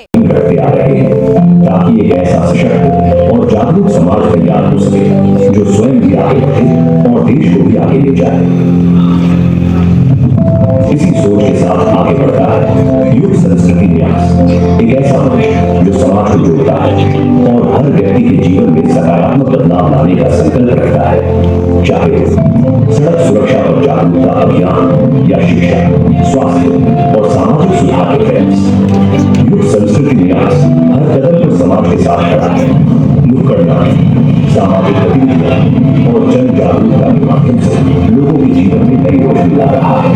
करते आ रहे हैं ताकि एक ऐसा सशक्त और जागरूक समाज तैयार हो सके जो स्वयं भी आगे बढ़े और देश को भी आगे ले जाए। इसी सोच के साथ आगे बढ़ता है युग संस्कृति न्यास, एक ऐसा मंच जो समाज को जोड़ता है और हर व्यक्ति के जीवन में सकारात्मक बदलाव लाने का संकल्प रखता है, चाहे सड़क सुरक्षा और जागरूकता अभियान या शिक्षा, स्वास्थ्य और सामाजिक सुधार के प्रयास। युग संस्कृति न्यास हर कदम पर समाज के साथ खड़ा है। नुक्कड़ नाटक, सामाजिक गतिविधियां और जन जागरूकता के माध्यम से लोगों के जीवन में नई रोशनी ला रहा है।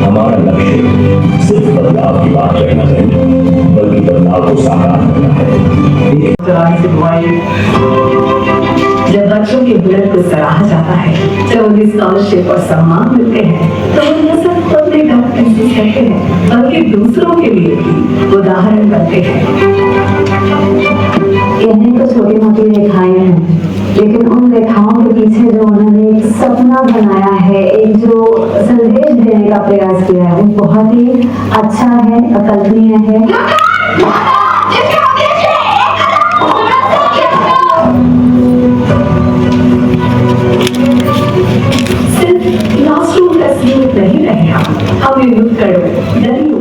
हमारा लक्ष्य सिर्फ बदलाव की बात करना नहीं, बल्कि बदलाव को साकार करना है। जब बच्चों के हुनर को सराहा जाता है, जब उन्हें स्कॉलरशिप और सम्मान मिलते हैं, तो वो न सिर्फ अपने काम महसूस करते हैं, बल्कि दूसरों के लिए भी उदाहरण बनते हैं। इन्हें तो छोटी मोटी रेखाएं हैं, लेकिन उन रेखाओं के पीछे जो उन्होंने एक सपना बनाया है, एक जो संदेश देने का प्रयास किया है, वो बहुत ही अच्छा है, अकल्पनीय है। सिर्फ क्लासरूम का सीमित नहीं रहेगा, हमें नुक्कड़ों, गलियों,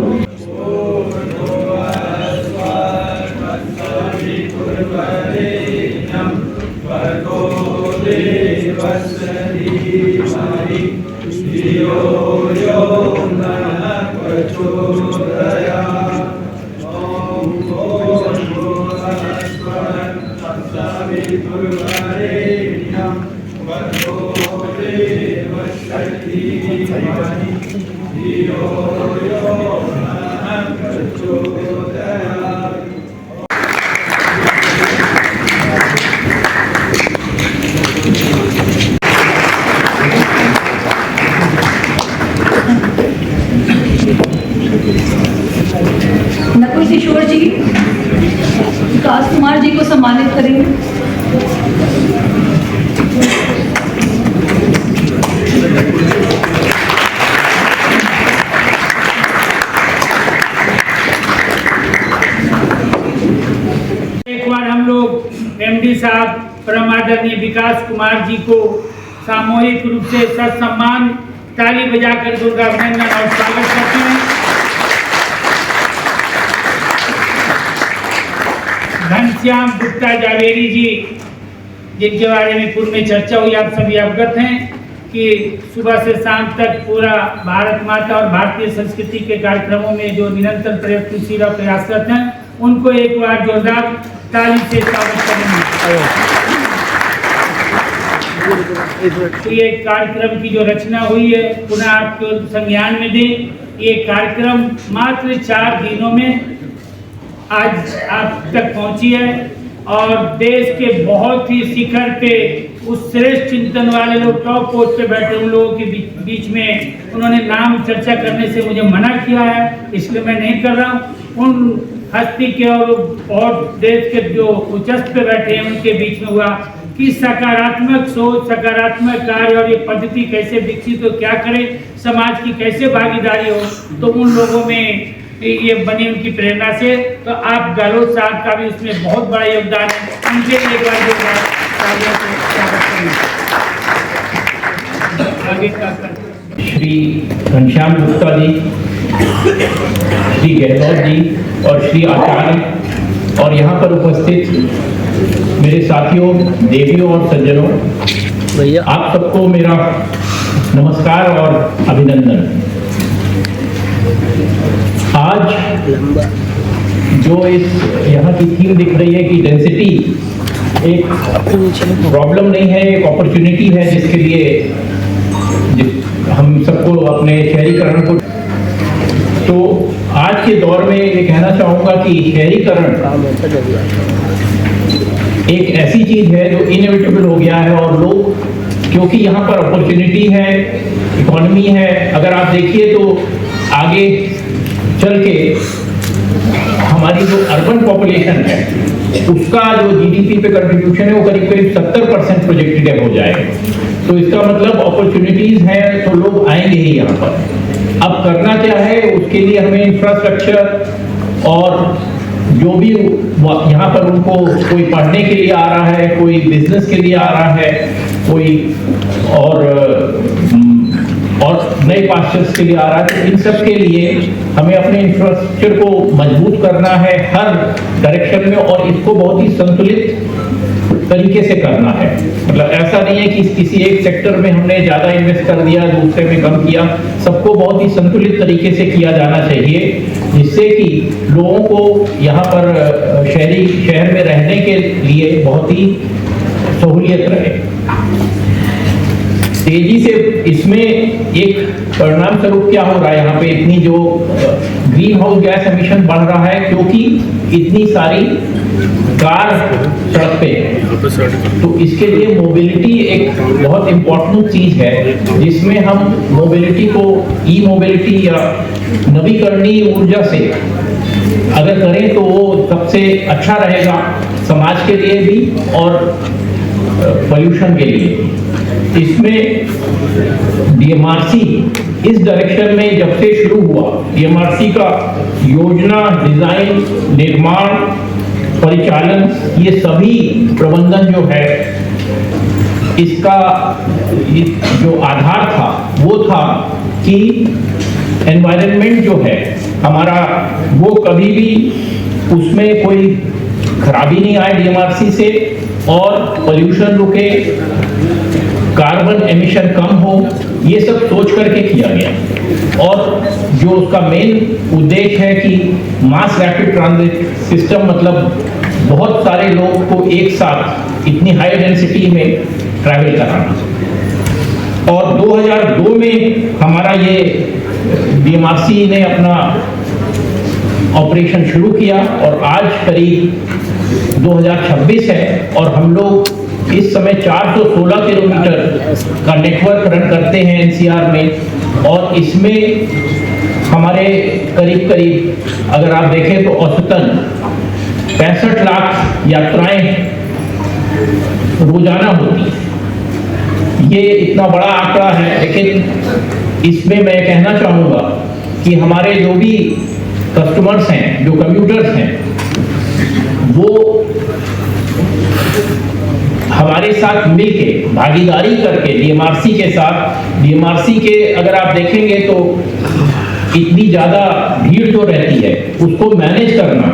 नकुल किशोर जी विकास कुमार जी को सम्मानित करेंगे। एक बार हम लोग एमडी साहब परम आदरणीय विकास कुमार जी को सामूहिक रूप से सत्सम्मान ताली बजाकर उनका अभिनंदन और स्वागत करते हैं। घनश्याम गुप्ता जावेरी जी, जिनके बारे में पूर्व में चर्चा हुई, आप सभी अवगत हैं कि सुबह से शाम तक पूरा भारत माता और भारतीय संस्कृति के कार्यक्रमों में जो निरंतर प्रयत्नशील और प्रयासरत हैं, उनको एक बार जोरदार ताली से स्वागत करेंगे। तो ये कार्यक्रम की जो रचना हुई है, पुनः आपको संज्ञान में दें, ये कार्यक्रम मात्र 4 दिनों में आज आप तक पहुंची है और देश के बहुत ही शिखर पे उस श्रेष्ठ चिंतन वाले लोग टॉप पोस्ट पे बैठे उन लोगों के बीच में उन्होंने नाम चर्चा करने से मुझे मना किया है, इसलिए मैं नहीं कर रहा हूँ। उन हस्ती के और देश के जो उच्चस्थ पे बैठे हैं उनके बीच में हुआ कि सकारात्मक सोच, सकारात्मक कार्य और ये पद्धति कैसे विकसित हो, क्या करें, समाज की कैसे भागीदारी हो, तो उन लोगों में ये बनी उनकी प्रेरणा से। तो आप गहलोत साहब का भी उसमें बहुत बड़ा योगदान है, उनके लिए एक बार श्री घनश्याम गुप्ता जी, श्री गहलोत जी और श्री आचार्य और यहाँ पर उपस्थित मेरे साथियों, देवियों और सज्जनों, आप सबको मेरा नमस्कार और अभिनंदन। आज जो इस यहाँ की थीम दिख रही है कि डेंसिटी एक प्रॉब्लम नहीं है, एक अपॉर्चुनिटी है जिसके लिए हम सबको अपने शहरीकरण को, तो आज के दौर में ये कहना चाहूँगा कि शहरीकरण एक ऐसी चीज़ है जो इनएविटेबल हो गया है और लोग, क्योंकि यहाँ पर अपॉर्चुनिटी है, इकोनॉमी है, अगर आप देखिए तो आगे चल के हमारी जो अर्बन पॉपुलेशन है उसका जो जीडीपी पे कंट्रीब्यूशन है वो करीब करीब 70% प्रोजेक्टेड हो जाएगा। तो इसका मतलब अपॉर्चुनिटीज हैं तो लोग आएंगे ही यहाँ पर। अब करना क्या है, उसके लिए हमें इंफ्रास्ट्रक्चर और जो भी यहाँ पर उनको कोई पढ़ने के लिए आ रहा है, कोई बिजनेस के लिए आ रहा है, कोई और नए पास्चर्स के लिए आ रहा है, तो इन सब के लिए हमें अपने इंफ्रास्ट्रक्चर को मजबूत करना है हर डायरेक्शन में, और इसको बहुत ही संतुलित तरीके से करना है। मतलब ऐसा नहीं है कि किसी एक सेक्टर में हमने ज़्यादा इन्वेस्ट कर दिया, दूसरे में कम किया। सबको बहुत ही संतुलित तरीके से किया जाना चाहिए, जिससे कि लोगों को यहाँ पर शहर में रहने के लिए बहुत ही सहूलियत रहे। तेजी से इसमें एक परिणाम स्वरूप क्या हो रहा है, यहाँ पे इतनी जो ग्रीन हाउस गैस एमिशन बढ़ रहा है, क्योंकि इतनी सारी कार सड़क पे है। तो इसके लिए मोबिलिटी एक बहुत इंपॉर्टेंट चीज है, जिसमें हम मोबिलिटी को ई मोबिलिटी या नवीकरणीय ऊर्जा से अगर करें तो वो सबसे अच्छा रहेगा, समाज के लिए भी और पोल्यूशन के लिए। इसमें डीएमआरसी इस डायरेक्शन में जब से शुरू हुआ, डीएमआरसी का योजना, डिजाइन, निर्माण, परिचालन, ये सभी प्रबंधन जो है, इसका जो आधार था वो था कि एनवायरनमेंट जो है हमारा, वो कभी भी उसमें कोई खराबी नहीं आए डीएमआरसी से, और पोल्यूशन रुके, कार्बन एमिशन कम हो, ये सब सोच करके किया गया। और जो उसका मेन उद्देश्य है कि मास रैपिड ट्रांजिट सिस्टम, मतलब बहुत सारे लोगों को एक साथ इतनी हाई डेंसिटी में ट्रैवल कराना। और 2002 में हमारा ये डीएमआरसी ने अपना ऑपरेशन शुरू किया, और आज करीब 2026 है, और हम लोग इस समय 416 किलोमीटर का नेटवर्क रन करते हैं एनसीआर में। और इसमें हमारे करीब अगर आप देखें तो औसतन 65 लाख यात्राएं रोजाना होती हैं। ये इतना बड़ा आंकड़ा है, लेकिन इसमें मैं कहना चाहूँगा कि हमारे जो भी कस्टमर्स हैं, जो कम्यूटर्स हैं, वो हमारे साथ मिलके भागीदारी करके डीएमआरसी के साथ, डीएमआरसी के अगर आप देखेंगे तो इतनी ज़्यादा भीड़ जो रहती है उसको मैनेज करना,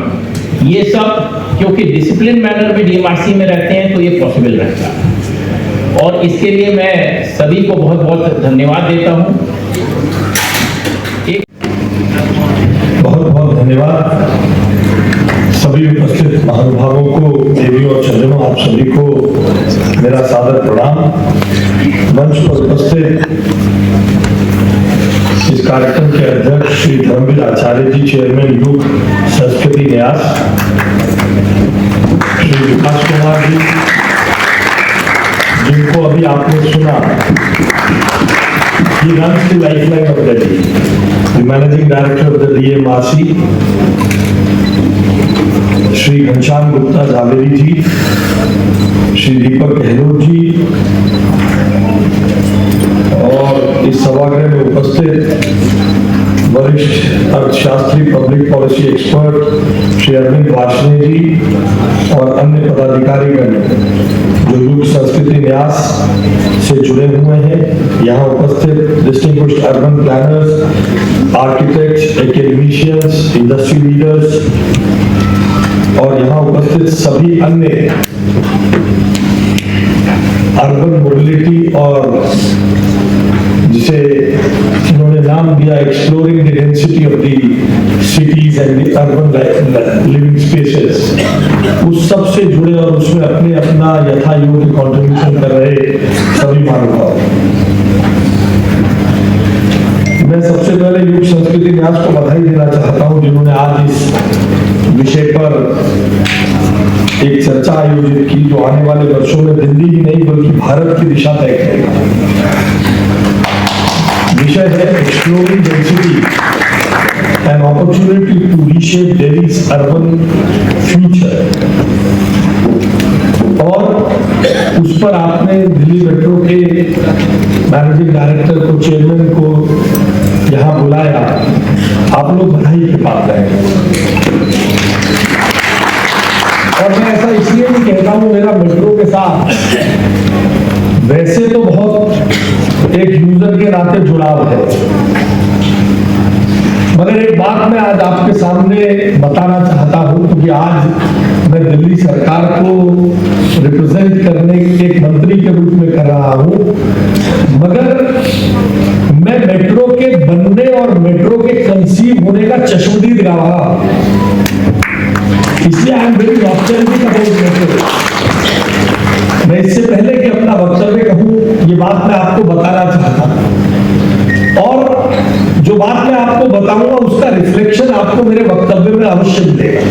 ये सब क्योंकि डिसिप्लिन मैनर में डीएमआरसी में रहते हैं तो ये पॉसिबल रहता है। और इसके लिए मैं सभी को बहुत बहुत धन्यवाद देता हूँ। बहुत बहुत धन्यवाद सभी उपस्थित महानुभावों को, देवियों और सज्जनों, आप सभी को मेरा सादर प्रणाम। मंच पर उपस्थित इस कार्यक्रम के अध्यक्ष श्री धर्मवीर आचार्य जी, चेयरमैन युग संस्कृति न्यास, श्री विकास कुमार जी, जिनको अभी आपने सुना, he runs the lifeline of Delhi, the managing director of the DMRC, Shri Ghanshyam Gupta Jhaveri जी, श्री दीपक गहलोत जी, और इस सभागृह में उपस्थित वरिष्ठ अर्थशास्त्री, public policy expert Shri Arvind Varshney ji, और अन्य पदाधिकारीगण जो युग संस्कृति न्यास से जुड़े हुए हैं। यहाँ उपस्थित distinguished urban planners, architects, academicians, industry leaders, और यहाँ उपस्थित सभी अन्य अर्बन मोबिलिटी और जिसे इन्होंने नाम दिया exploring the density of the cities and the urban living spaces, उस सब से जुड़े और उसमें अपने अपना यथा योग्य कंट्रीब्यूशन कर रहे सभी महानुभाव। मैं सबसे पहले युग संस्कृति न्यास को बधाई देना चाहता हूं, जिन्होंने आज इस विषय पर एक चर्चा आयोजित की, जो आने वाले वर्षों में दिल्ली ही नहीं बल्कि भारत की दिशा तय करेगा। विषय है exploring density, an opportunity to reshape Delhi's urban future. और उस पर आपने दिल्ली मेट्रो के मैनेजिंग डायरेक्टर को, चेयरमैन को यहाँ बुलाया। आप लोग बधाई के पात्र हैं। हूं मेरा मेट्रो के साथ वैसे तो बहुत एक यूजर के नाते जुड़ाव है, मगर एक बात मैं आज आपके सामने बताना चाहता हूं, क्योंकि आज मैं दिल्ली सरकार को रिप्रेजेंट करने के एक मंत्री के रूप में कर रहा हूं, मगर मैं मेट्रो के बनने और मेट्रो के कंसीव होने का चश्मदीद गवाह, इसलिए I am very optimistic about metro. मैं इससे पहले कि अपना वक्तव्य कहूं, ये बात मैं आपको बताना चाहता हूं, और जो बात मैं आपको बताऊंगा उसका रिफ्लेक्शन आपको मेरे वक्तव्य में अवश्य मिलेगा।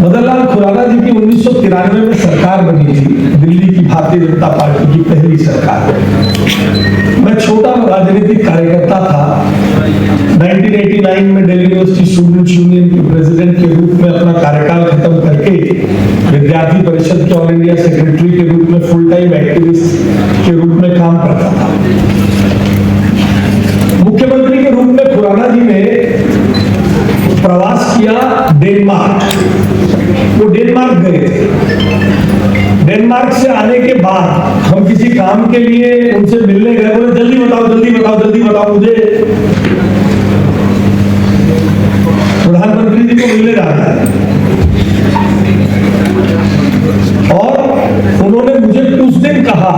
मदन लाल खुराना जी की 1993 में सरकार बनी थी, दिल्ली की भारतीय जनता पार्टी की पहली सरकार। मैं छोटा राजनीतिक कार्यकर्ता था। 1989 में दिल्ली यूनिवर्सिटी स्टूडेंट्स यूनियन के प्रेसिडेंट के रूप में अपना कार्यकाल खत्म करके विद्यार्थी परिषद के ऑल इंडिया सेक्रेटरी के रूप में फुल टाइम एक्टिविस्ट के रूप में काम करता था। मुख्यमंत्री के रूप में खुराना जी ने प्रवास किया डेनमार्क। वो डेनमार्क गए थे। डेनमार्क से आने के बाद हम किसी काम के लिए उनसे मिलने गए। बोले जल्दी बताओ जल्दी बताओ जल्दी बताओ, मुझे प्रधानमंत्री जी को मिलने जाना है। और उन्होंने मुझे कुछ दिन कहा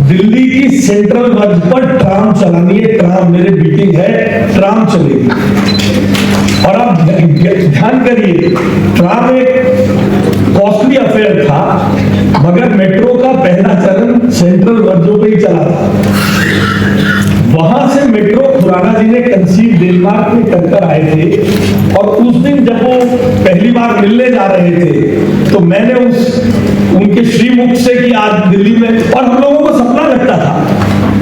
दिल्ली की सेंट्रल मार्ग पर ट्राम चलानी है, ट्राम मेरे मीटिंग है, ट्राम चलेगी। और आप ध्यान करिए, ट्राम एक कॉस्टली अफेयर था, मगर मेट्रो का पहला चरण सेंट्रल वर्जों पे ही चला था। वहां से मेट्रो खुराना जी ने कंसीव डेनमार्क में कर आए थे। और उस दिन जब वो पहली बार मिलने जा रहे थे तो मैंने उनके श्रीमुख से कि आज दिल्ली में, और हम लोगों को सपना लगता था।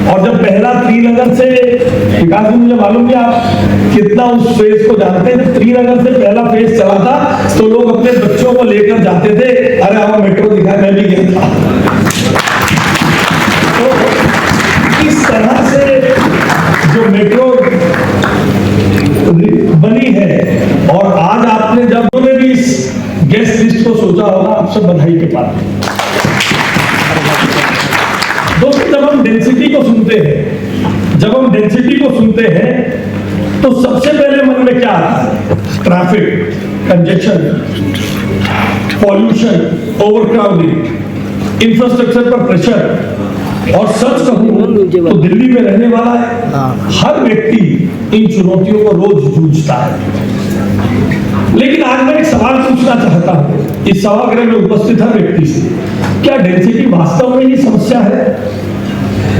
और जब पहला त्रिनगर से, विकास जी मुझे मालूम नहीं आप कितना उस फेज को जानते हैं, त्रिनगर से पहला फेज चला था तो लोग अपने बच्चों को लेकर जाते थे, अरे आओ मेट्रो दिखाए, मैं भी गया था। तो इस तरह से जो मेट्रो बनी है, और आज आपने जब भी इस गेस्ट लिस्ट को सोचा होगा, आप सब बधाई के पात्र। दोस्तों, जब हम डेंसिटी को सुनते हैं तो सबसे पहले मन में क्या आता है? Traffic, congestion, pollution, overcrowding, infrastructure पर प्रेशर। और सच कहूं तो दिल्ली में रहने वाला हर व्यक्ति इन चुनौतियों को रोज जूझता है। लेकिन आज मैं एक सवाल पूछना चाहता हूं इस सभागृह में उपस्थित हर व्यक्ति से, क्या डेंसिटी वास्तव में ही समस्या है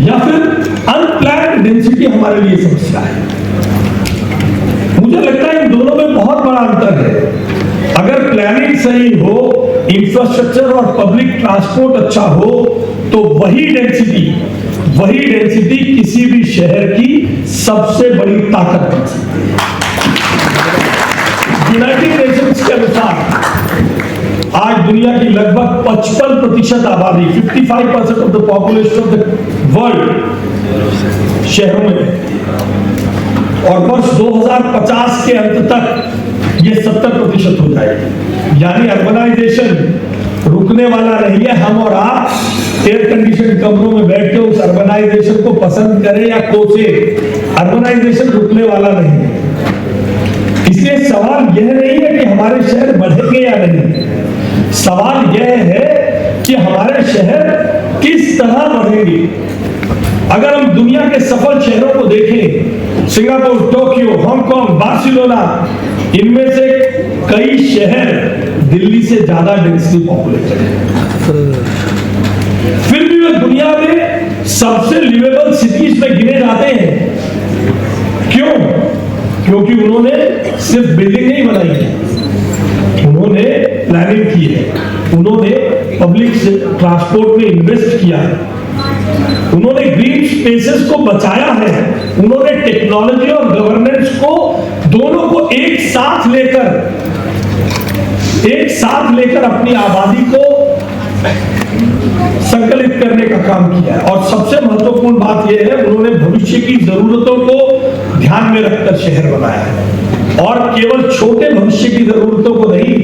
या फिर अनप्लान्ड डेंसिटी हमारे लिए समस्या है? मुझे लगता है इन दोनों में बहुत बड़ा अंतर है। अगर प्लानिंग सही हो, इंफ्रास्ट्रक्चर और पब्लिक ट्रांसपोर्ट अच्छा हो, तो वही डेंसिटी किसी भी शहर की सबसे बड़ी ताकत बन सकती है। यूनाइटेड नेशंस के अनुसार आज दुनिया की लगभग 55% आबादी, 55% of the population of the world शहरों में, और वर्ष 2050 के अंत तक ये 70% हो जाएगी। यानी अर्बनाइजेशन रुकने वाला नहीं है। हम और आप एयर कंडीशन कमरों में बैठ के उस अर्बनाइजेशन को पसंद करें या कोसे, अर्बनाइजेशन रुकने वाला नहीं है। इसलिए सवाल यह नहीं है कि हमारे शहर बढ़ेंगे या नहीं, सवाल यह है कि हमारे शहर किस तरह बढ़ेंगे। अगर हम दुनिया के सफल शहरों को देखें, सिंगापुर, टोक्यो, हांगकांग, बार्सिलोना, इनमें से कई शहर दिल्ली से ज्यादा डेंसिटी पॉपुलेटेड है। फिर भी वे दुनिया में सबसे लिवेबल सिटीज में गिने जाते हैं। क्यों? क्योंकि उन्होंने सिर्फ बिल्डिंग नहीं बनाई है, उन्होंने प्लानिंग की है, उन्होंने पब्लिक ट्रांसपोर्ट में इन्वेस्ट किया है, उन्होंने ग्रीन स्पेसेस को बचाया है, उन्होंने टेक्नोलॉजी और गवर्नेंस को दोनों को एक साथ लेकर अपनी आबादी को संकलित करने का काम किया है। और सबसे महत्वपूर्ण बात यह है, उन्होंने भविष्य की जरूरतों को ध्यान में रखकर शहर बनाया है, और केवल छोटे भविष्य की जरूरतों को नहीं।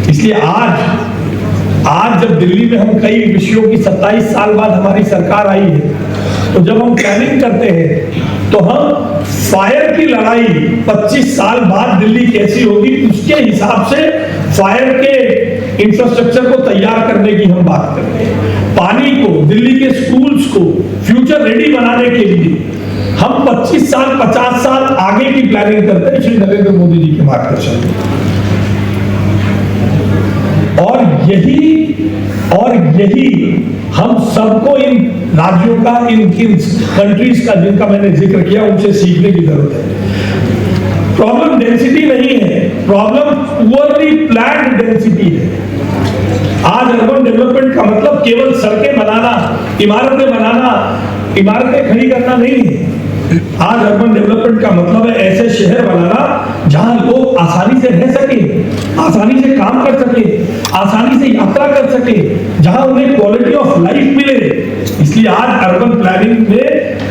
इसलिए आज जब दिल्ली में हम कई विषयों की 27 साल बाद हमारी सरकार आई है, तो जब हम प्लानिंग करते हैं तो हम फायर की लड़ाई 25 साल बाद दिल्ली कैसी होगी उसके हिसाब से फायर के इंफ्रास्ट्रक्चर को तैयार करने की हम बात करते हैं। पानी को, दिल्ली के स्कूल्स को फ्यूचर रेडी बनाने के लिए हम 25 साल 50 साल आगे की प्लानिंग करते हैं श्री नरेंद्र मोदी जी के मार्गदर्शन में। और यही हम सबको इन राज्यों का, इन कंट्रीज का जिनका मैंने जिक्र किया, उनसे सीखने की जरूरत है। प्रॉब्लम डेंसिटी नहीं है, प्रॉब्लम पुअरली प्लान्ड डेंसिटी है। आज अर्बन डेवलपमेंट का मतलब केवल सड़कें बनाना, इमारतें खड़ी करना नहीं है। आज अर्बन डेवलपमेंट का मतलब है ऐसे शहर बनाना जहां लोग आसानी से रह सके, आसानी से काम कर सके, आसानी से यात्रा कर सके, जहां उन्हें क्वालिटी ऑफ लाइफ मिले। इसलिए आज अर्बन प्लानिंग में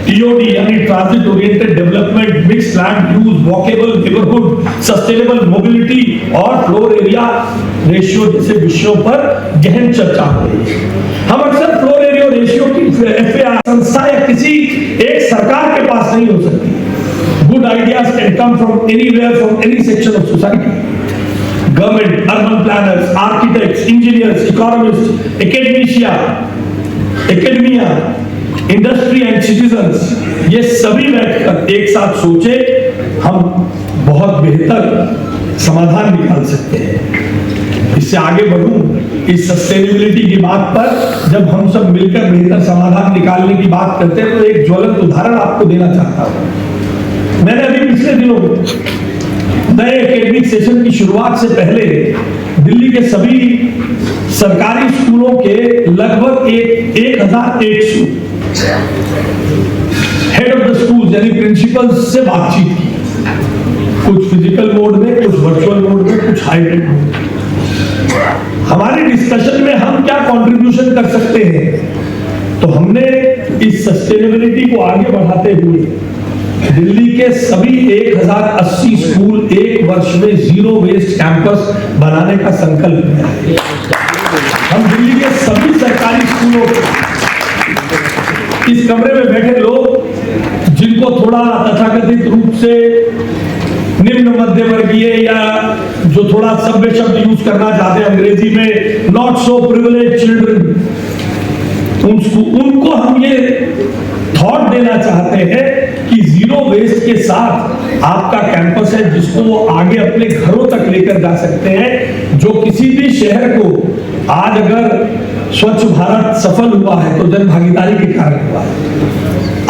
टीओडी यानी transit oriented development, mix land use, walkable neighbourhood, sustainable mobility और फ्लोर एरिया रेशियो जैसे विषयों पर गहन चर्चा हो रही है। हम अक्सर फ्लोर एरिया रेशियो की एफएआर संस्था या किसी एक सरकार के पास नहीं हो सकती। Good ideas can come from anywhere, from any section of society. Government, urban planners, architects, engineers, economist, academia, industry and citizens, ये सभी बैठकर एक साथ सोचे, हम बहुत बेहतर समाधान निकाल सकते हैं। इससे आगे बढ़ूं, इस सस्टेनेबिलिटी की बात पर जब हम सब मिलकर बेहतर समाधान निकालने की बात करते हैं, तो एक ज्वलंत उदाहरण आपको देना चाहता हूं। मैंने अभी पिछले दिनों नए एकेडमिक सेशन की शुरुआत से पहले दिल्ली के सभी सरकारी स्कूलों के लगभग 1100 हेड ऑफ द स्कूल यानी प्रिंसिपल्स से बातचीत की, कुछ फिजिकल मोड में, कुछ वर्चुअल मोड में, कुछ हाइब्रिड मोड में। हमारे डिस्कशन में हम क्या कंट्रीब्यूशन कर सकते हैं, तो हमने इस सस्टेनेबिलिटी को आगे बढ़ाते हुए दिल्ली के सभी 1080 स्कूल एक वर्ष में जीरो वेस्ट कैंपस बनाने का संकल्प लिया है। हम दिल्ली के सभी सरकारी स्कूलों को, इस कमरे में बैठे लोग जिनको थोड़ा तथाकथित रूप से निम्न मध्य वर्गीय या जो थोड़ा सभ्य शब्द यूज करना चाहते हैं अंग्रेजी में, नॉट सो प्रिविलेज चिल्ड्रन, उनको हम ये थॉट देना चाहते हैं कि जीरो वेस्ट के साथ आपका कैंपस है जिसको वो आगे अपने घरों तक लेकर जा सकते हैं। जो किसी भी शहर को आज अगर स्वच्छ भारत सफल हुआ है तो जन भागीदारी के कारण हुआ है।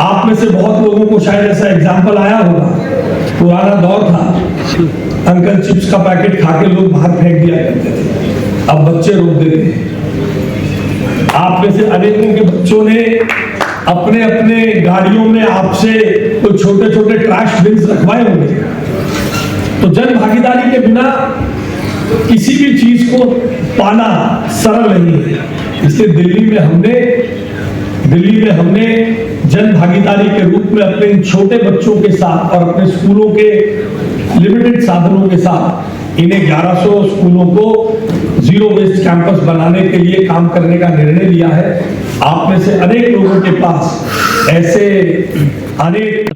आप में से बहुत लोगों को शायद ऐसा एग्जाम्पल आया होगा, पुराना दौर था, अंकल चिप्स का पैकेट खा के लोग बाहर फेंक दिया करते थे, अब बच्चे रोक देते हैं। आप में से अनेकों के बच्चों ने अपने अपने गाड़ियों में आपसे कोई छोटे छोटे ट्रैश बिन्स रखवाए होंगे। तो जन भागीदारी के बिना किसी भी चीज को पाना सरल नहीं है। इसलिए दिल्ली में हमने जन भागीदारी के रूप में अपने इन छोटे बच्चों के साथ और अपने स्कूलों के लिमिटेड साधनों के साथ इन्हें 1100 स्कूलों को जीरो वेस्ट कैंपस बनाने के लिए काम करने का निर्णय लिया है। आप में से अनेक लोगों के पास ऐसे अनेक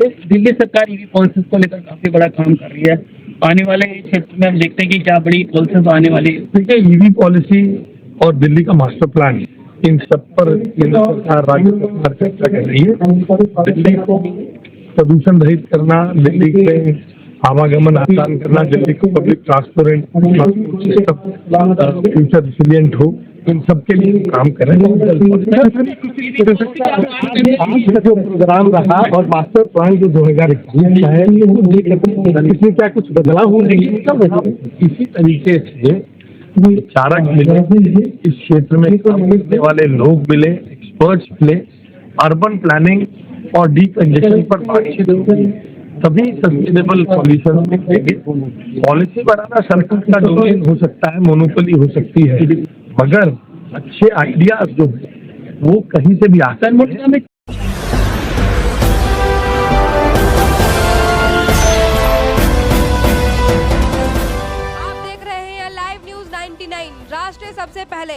दिल्ली सरकार ईवी पॉलिसीज को लेकर काफी बड़ा काम कर रही है। आने वाले क्षेत्र में हम देखते हैं कि क्या बड़ी पॉलिसीज आने वाली। देखिए, ईवी पॉलिसी और दिल्ली का मास्टर प्लान, इन सब पर केंद्र सरकार, राज्य सरकार चर्चा कर रही है। दिल्ली को प्रदूषण रहित करना, दिल्ली में आवागमन आसान करना, दिल्ली को public transport system future resilient हो, इन सब के लिए काम कर रहे हैं। आज का जो प्रोग्राम रहा और मास्टर प्लान जो 2021 है, इसमें क्या कुछ बदलाव होने इसी तरीके से विचारक मिले, इस क्षेत्र में काम करने वाले लोग मिले, एक्सपर्ट्स मिले, अर्बन प्लानिंग और डीकंजेशन पर बातचीत होगी, तभी सस्टेनेबल सॉल्यूशन देंगे। पॉलिसी बनाना सरकार का डोमेन हो सकता है, मोनोपोली हो सकती है, मगर अच्छे आइडियाज जो है वो कहीं से भी आते हैं। आप देख रहे हैं लाइव न्यूज 99 राष्ट्र सबसे पहले।